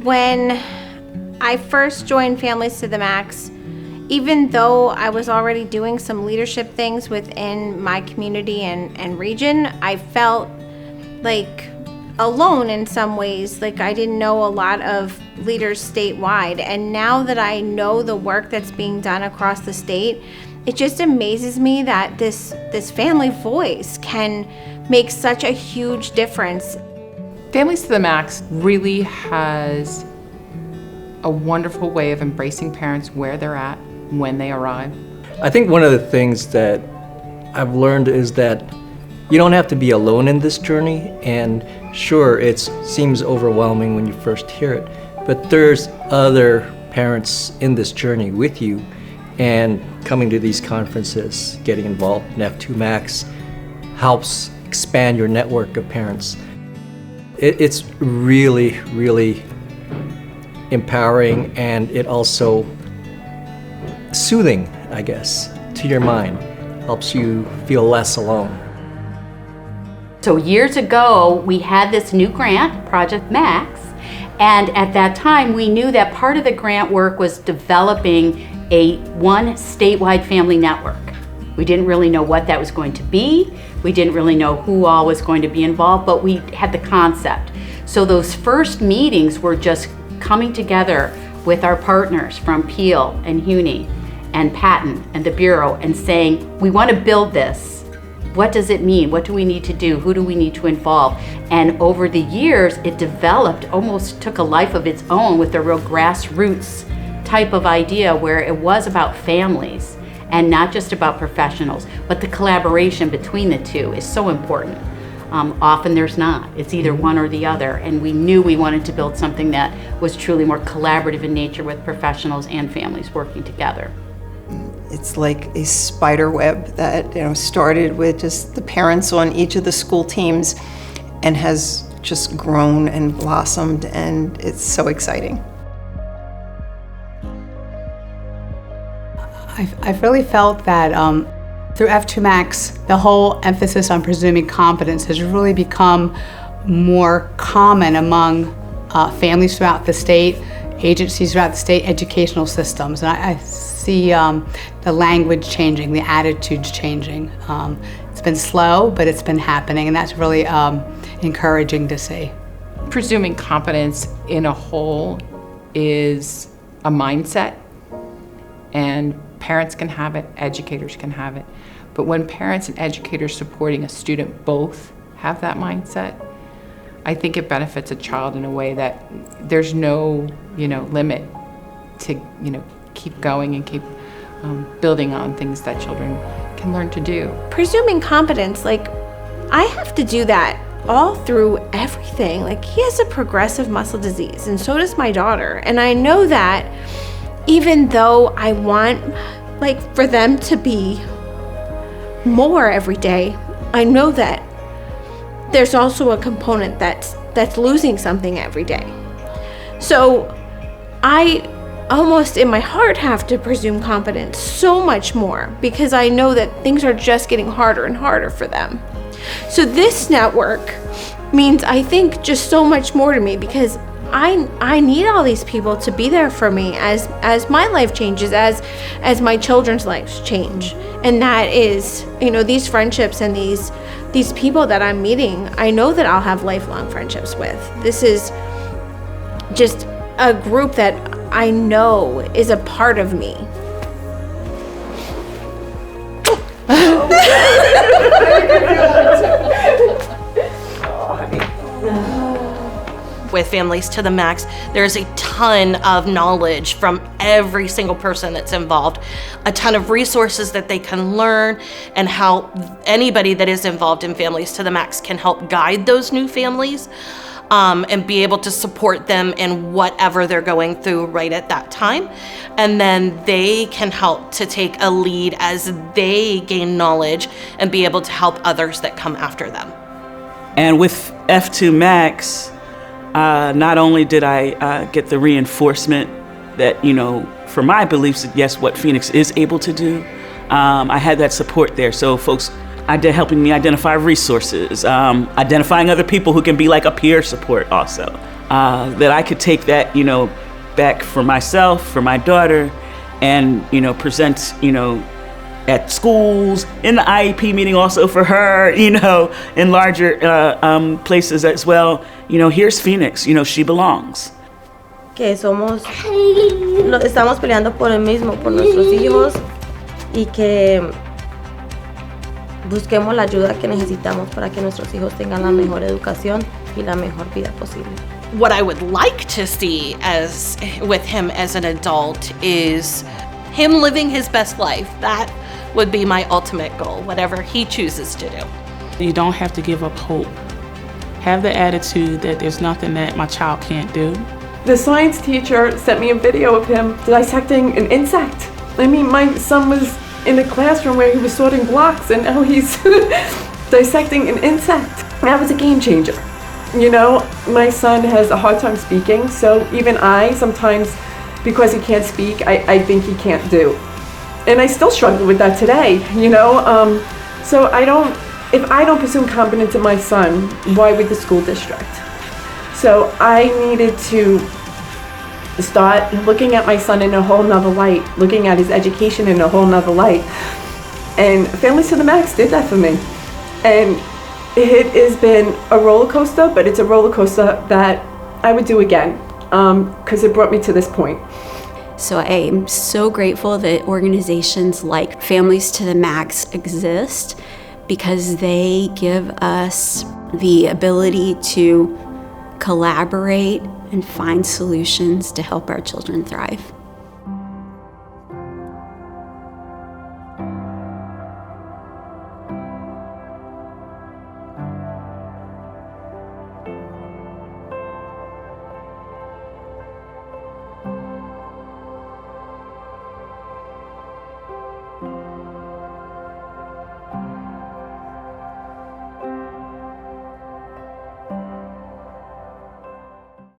When I first joined Families to the Max, even though I was already doing some leadership things within my community and region, I felt like alone in some ways. Like I didn't know a lot of leaders statewide. And now that I know the work that's being done across the state, it just amazes me that this family voice can make such a huge difference. Families to the Max really has a wonderful way of embracing parents where they're at when they arrive. I think one of the things that I've learned is that you don't have to be alone in this journey, and sure, it seems overwhelming when you first hear it, but there's other parents in this journey with you, and coming to these conferences, getting involved in F2 Max helps expand your network of parents. It's really, really empowering, and it also soothing, I guess, to your mind. Helps you feel less alone. So years ago, we had this new grant, Project Max, and at that time, we knew that part of the grant work was developing one statewide family network. We didn't really know what that was going to be. We didn't really know who all was going to be involved, but we had the concept. So those first meetings were just coming together with our partners from Peel and HUNY and Patton and the Bureau and saying, we want to build this. What does it mean? What do we need to do? Who do we need to involve? And over the years, it developed, almost took a life of its own with a real grassroots type of idea where it was about families and not just about professionals, but the collaboration between the two is so important. Often there's not. It's either one or the other, and we knew we wanted to build something that was truly more collaborative in nature with professionals and families working together. It's like a spider web that started with just the parents on each of the school teams and has just grown and blossomed, and it's so exciting. I've really felt that through F2 Max, the whole emphasis on presuming competence has really become more common among families throughout the state, agencies throughout the state, educational systems. And I see the language changing, the attitudes changing. It's been slow, but it's been happening, and that's really encouraging to see. Presuming competence in a whole is a mindset, and parents can have it, educators can have it. But when parents and educators supporting a student both have that mindset, I think it benefits a child in a way that there's no, limit to, keep going and keep building on things that children can learn to do. Presuming competence, I have to do that all through everything. He has a progressive muscle disease, and so does my daughter. And I know that even though I want, for them to be more every day, I know that there's also a component that's losing something every day. So I almost in my heart have to presume competence so much more because I know that things are just getting harder and harder for them. So this network means, I think, just so much more to me because I need all these people to be there for me as my life changes, as my children's lives change. And that is, these friendships and these people that I'm meeting, I know that I'll have lifelong friendships with. This is just a group that I know is a part of me. With Families to the Max, there's a ton of knowledge from every single person that's involved, a ton of resources that they can learn, and how anybody that is involved in Families to the Max can help guide those new families and be able to support them in whatever they're going through right at that time. And then they can help to take a lead as they gain knowledge and be able to help others that come after them. And with F2 Max, not only did I get the reinforcement that, for my beliefs, that yes, what Phoenix is able to do, I had that support there. So folks helping me identify resources, identifying other people who can be like a peer support also. that I could take that, back for myself, for my daughter, and, present, at schools, in the IEP meeting also for her, in larger places as well. Here's Phoenix, she belongs. Que estamos peleando por el mismo, por nuestros hijos, y que busquemos la ayuda que necesitamos para que nuestros hijos tengan la mejor educación y la mejor vida posible. What I would like to see with him as an adult is him living his best life. That would be my ultimate goal, whatever he chooses to do. You don't have to give up hope. Have the attitude that there's nothing that my child can't do. The science teacher sent me a video of him dissecting an insect. I mean, my son was in a classroom where he was sorting blocks, and now he's dissecting an insect. That was a game changer. My son has a hard time speaking, so even I sometimes, because he can't speak, I think he can't do. And I still struggle with that today, So if I don't pursue competence in my son, why would the school district? So I needed to start looking at my son in a whole nother light, looking at his education in a whole nother light. And Families to the Max did that for me. And it has been a roller coaster, but it's a roller coaster that I would do again, because it brought me to this point. So I am so grateful that organizations like Families to the Max exist, because they give us the ability to collaborate and find solutions to help our children thrive.